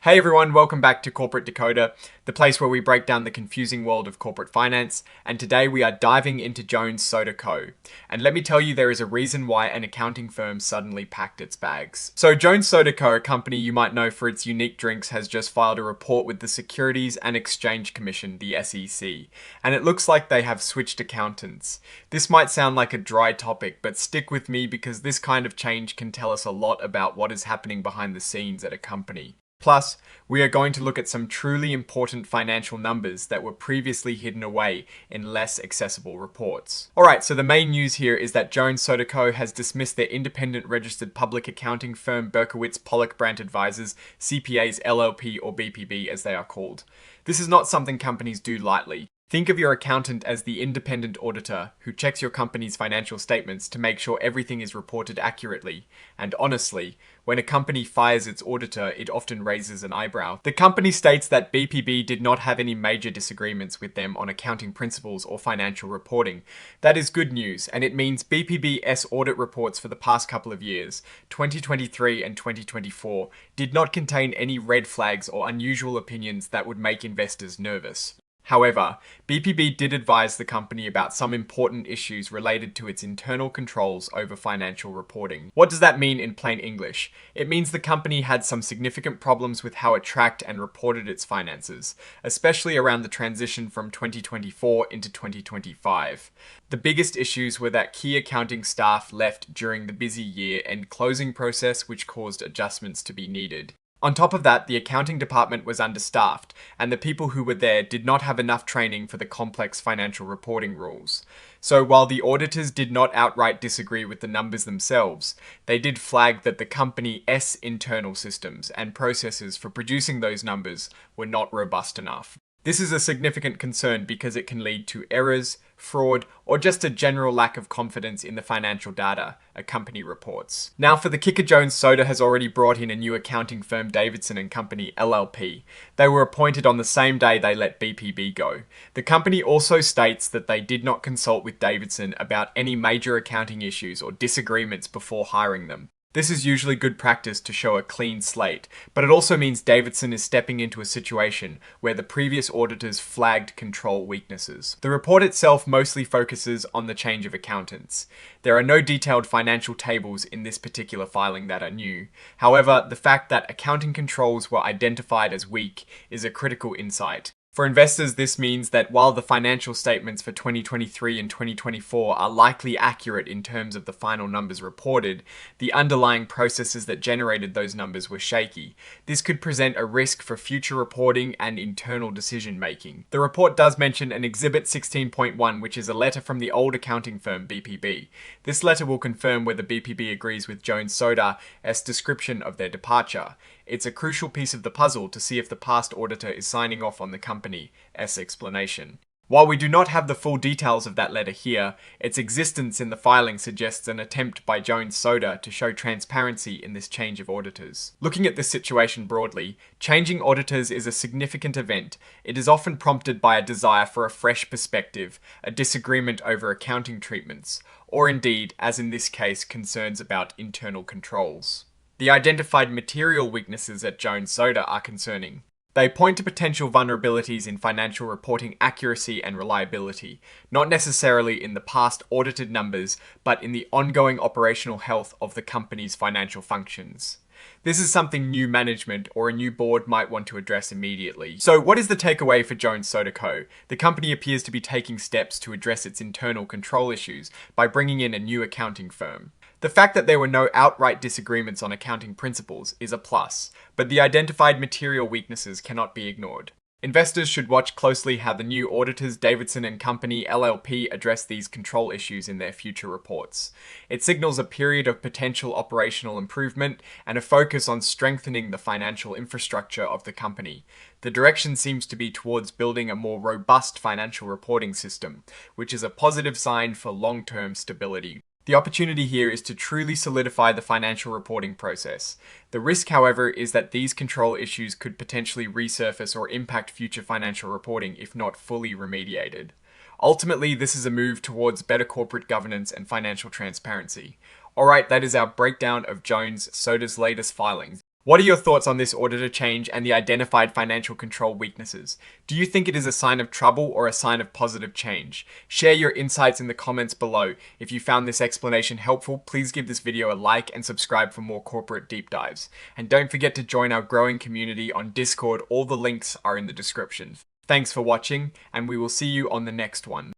Hey everyone, welcome back to Corporate Decoder, the place where we break down the confusing world of corporate finance, and today we are diving into Jones Soda Co. And let me tell you, there is a reason why an accounting firm suddenly packed its bags. So Jones Soda Co., a company you might know for its unique drinks, has just filed a report with the Securities and Exchange Commission, the SEC, and it looks like they have switched accountants. This might sound like a dry topic, but stick with me because this kind of change can tell us a lot about what is happening behind the scenes at a company. Plus, we are going to look at some truly important financial numbers that were previously hidden away in less accessible reports. Alright, so the main news here is that Jones Soda Co. has dismissed their independent registered public accounting firm Berkowitz Pollack Brandt Advisors, CPAs LLP or BPB as they are called. This is not something companies do lightly. Think of your accountant as the independent auditor who checks your company's financial statements to make sure everything is reported accurately. And honestly, when a company fires its auditor, it often raises an eyebrow. The company states that BPB did not have any major disagreements with them on accounting principles or financial reporting. That is good news, and it means BPB's audit reports for the past couple of years, 2023 and 2024, did not contain any red flags or unusual opinions that would make investors nervous. However, BPB did advise the company about some important issues related to its internal controls over financial reporting. What does that mean in plain English? It means the company had some significant problems with how it tracked and reported its finances, especially around the transition from 2024 into 2025. The biggest issues were that key accounting staff left during the busy year-end closing process, which caused adjustments to be needed. On top of that, the accounting department was understaffed, and the people who were there did not have enough training for the complex financial reporting rules. So while the auditors did not outright disagree with the numbers themselves, they did flag that the company's internal systems and processes for producing those numbers were not robust enough. This is a significant concern because it can lead to errors, fraud, or just a general lack of confidence in the financial data a company reports. Now for the kicker, Jones Soda has already brought in a new accounting firm, Davidson & Company LLP. They were appointed on the same day they let BPB go. The company also states that they did not consult with Davidson about any major accounting issues or disagreements before hiring them. This is usually good practice to show a clean slate, but it also means Davidson is stepping into a situation where the previous auditors flagged control weaknesses. The report itself mostly focuses on the change of accountants. There are no detailed financial tables in this particular filing that are new. However, the fact that accounting controls were identified as weak is a critical insight. For investors, this means that while the financial statements for 2023 and 2024 are likely accurate in terms of the final numbers reported, the underlying processes that generated those numbers were shaky. This could present a risk for future reporting and internal decision making. The report does mention an Exhibit 16.1, which is a letter from the old accounting firm BPB. This letter will confirm whether BPB agrees with Jones Soda's description of their departure. It's a crucial piece of the puzzle to see if the past auditor is signing off on the company's explanation. While we do not have the full details of that letter here, its existence in the filing suggests an attempt by Jones Soda to show transparency in this change of auditors. Looking at this situation broadly, changing auditors is a significant event. It is often prompted by a desire for a fresh perspective, a disagreement over accounting treatments, or indeed, as in this case, concerns about internal controls. The identified material weaknesses at Jones Soda are concerning. They point to potential vulnerabilities in financial reporting accuracy and reliability, not necessarily in the past audited numbers, but in the ongoing operational health of the company's financial functions. This is something new management or a new board might want to address immediately. So what is the takeaway for Jones Soda Co? The company appears to be taking steps to address its internal control issues by bringing in a new accounting firm. The fact that there were no outright disagreements on accounting principles is a plus, but the identified material weaknesses cannot be ignored. Investors should watch closely how the new auditors Davidson & Company LLP address these control issues in their future reports. It signals a period of potential operational improvement and a focus on strengthening the financial infrastructure of the company. The direction seems to be towards building a more robust financial reporting system, which is a positive sign for long-term stability. The opportunity here is to truly solidify the financial reporting process. The risk, however, is that these control issues could potentially resurface or impact future financial reporting if not fully remediated. Ultimately, this is a move towards better corporate governance and financial transparency. Alright, that is our breakdown of Jones Soda's latest filings. What are your thoughts on this auditor change and the identified financial control weaknesses? Do you think it is a sign of trouble or a sign of positive change? Share your insights in the comments below. If you found this explanation helpful, please give this video a like and subscribe for more corporate deep dives. And don't forget to join our growing community on Discord. All the links are in the description. Thanks for watching, and we will see you on the next one.